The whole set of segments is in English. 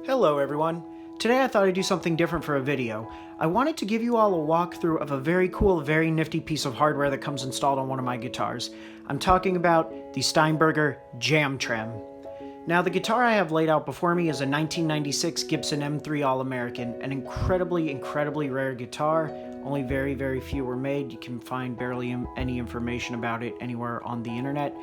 Hello everyone. Today I thought I'd do something different for a video. I wanted to give you all a walkthrough of a very cool, very nifty piece of hardware that comes installed on one of my guitars. I'm talking about the Steinberger Jam Trem. Now the guitar I have laid out before me is a 1996 Gibson M-III All-American, an incredibly rare guitar. Only very few were made. You can find barely any information about it anywhere on the internet.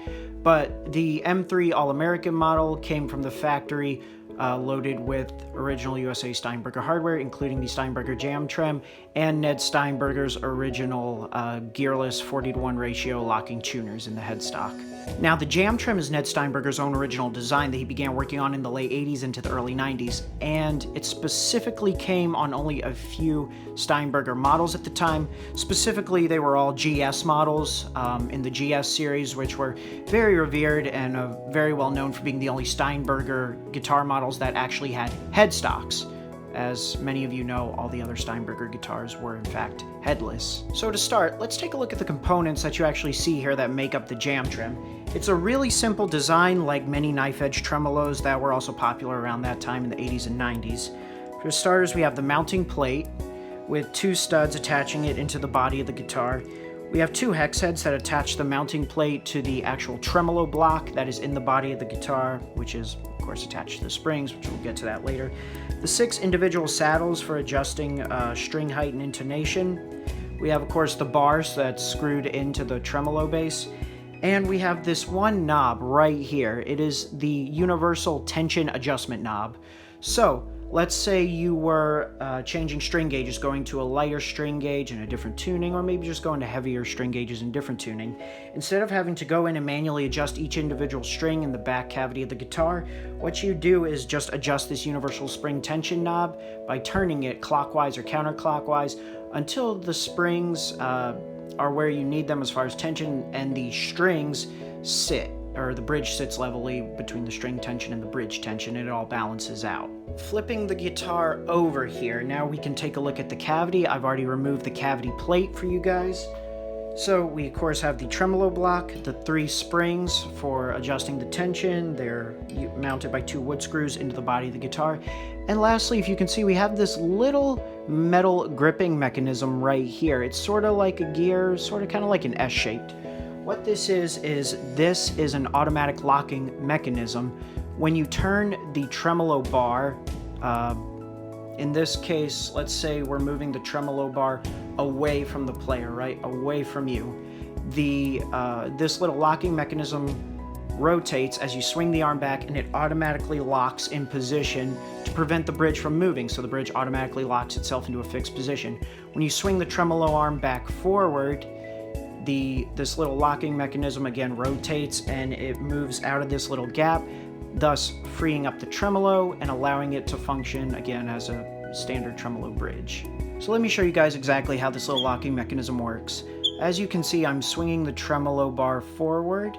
But the M-III All-American model came from the factory loaded with original USA Steinberger hardware, including the Steinberger Jam Trem and Ned Steinberger's original gearless 40:1 ratio locking tuners in the headstock. Now, the Jam Trem is Ned Steinberger's own original design that he began working on in the late 80s into the early 90s, and it specifically came on only a few Steinberger models at the time. Specifically, they were all GS models in the GS-series, which were very revered and very well known for being the only Steinberger guitar models that actually had headstocks. As many of you know, all the other Steinberger guitars were in fact headless. So to start, let's take a look at the components that you actually see here that make up the Jam Trem. It's a really simple design, like many knife-edge tremolos that were also popular around that time in the 80s and 90s. For starters, we have the mounting plate with two studs attaching it into the body of the guitar. We have two hex heads that attach the mounting plate to the actual tremolo block that is in the body of the guitar, which is of course attached to the springs, which we'll get to that later. The 6 individual saddles for adjusting string height and intonation. We have of course the bars that's screwed into the tremolo bass. And we have this one knob right here. It is the universal tension adjustment knob. So let's say you were changing string gauges, going to a lighter string gauge in a different tuning, or maybe just going to heavier string gauges in different tuning. Instead of having to go in and manually adjust each individual string in the back cavity of the guitar, what you do is just adjust this universal spring tension knob by turning it clockwise or counterclockwise until the springs are where you need them as far as tension, and the strings sit, or the bridge sits levelly between the string tension and the bridge tension, and it all balances out. Flipping the guitar over here, now we can take a look at the cavity. I've already removed the cavity plate for you guys. So we of course have the tremolo block, the 3 springs for adjusting the tension. They're mounted by 2 wood screws into the body of the guitar. And lastly, if you can see, we have this little metal gripping mechanism right here. It's sort of like a gear, sort of kind of like an S-shaped. What this is an automatic locking mechanism. When you turn the tremolo bar, in this case, let's say we're moving the tremolo bar away from the player, right? Away from you. This little locking mechanism rotates as you swing the arm back, and it automatically locks in position to prevent the bridge from moving, so the bridge automatically locks itself into a fixed position. When you swing the tremolo arm back forward, this little locking mechanism again rotates and it moves out of this little gap, thus freeing up the tremolo and allowing it to function again as a standard tremolo bridge. So let me show you guys exactly how this little locking mechanism works. As you can see, I'm swinging the tremolo bar forward,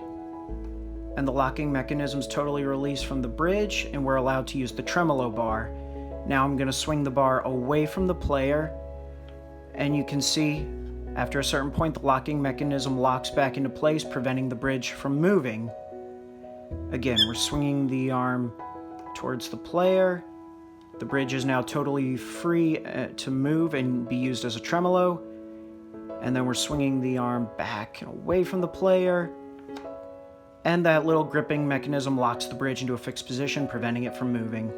and the locking mechanism is totally released from the bridge, and we're allowed to use the tremolo bar. Now I'm going to swing the bar away from the player, and you can see after a certain point the locking mechanism locks back into place, preventing the bridge from moving. Again, we're swinging the arm towards the player. The bridge is now totally free to move and be used as a tremolo. And then we're swinging the arm back and away from the player. And that little gripping mechanism locks the bridge into a fixed position, preventing it from moving.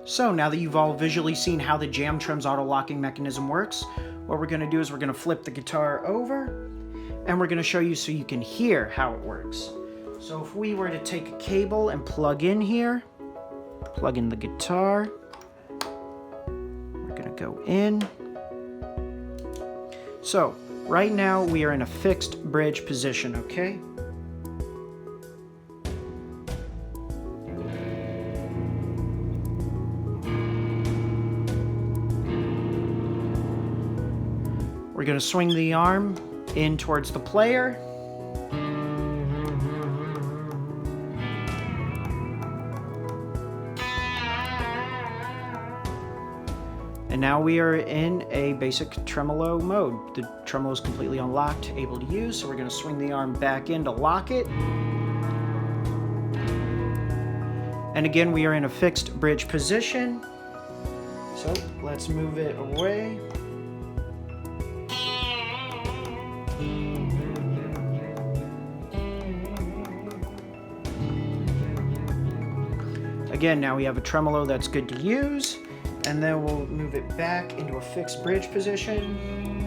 So now that you've all visually seen how the Jam Trem's auto locking mechanism works, what we're going to do is we're going to flip the guitar over, and we're going to show you so you can hear how it works. So if we were to take a cable and plug in here, plug in the guitar, we're going to go in. So right now we are in a fixed bridge position, okay? We're going to swing the arm in towards the player. And now we are in a basic tremolo mode. The tremolo is completely unlocked, able to use, so we're going to swing the arm back in to lock it. And again, we are in a fixed bridge position. So let's move it away. Again, now we have a tremolo that's good to use. And then we'll move it back into a fixed bridge position.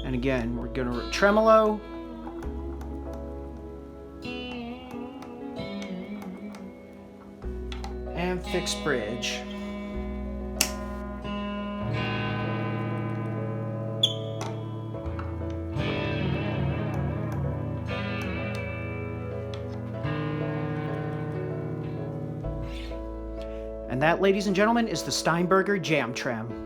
And again, we're going to tremolo. And fixed bridge. And that, ladies and gentlemen, is the Steinberger Jam Trem.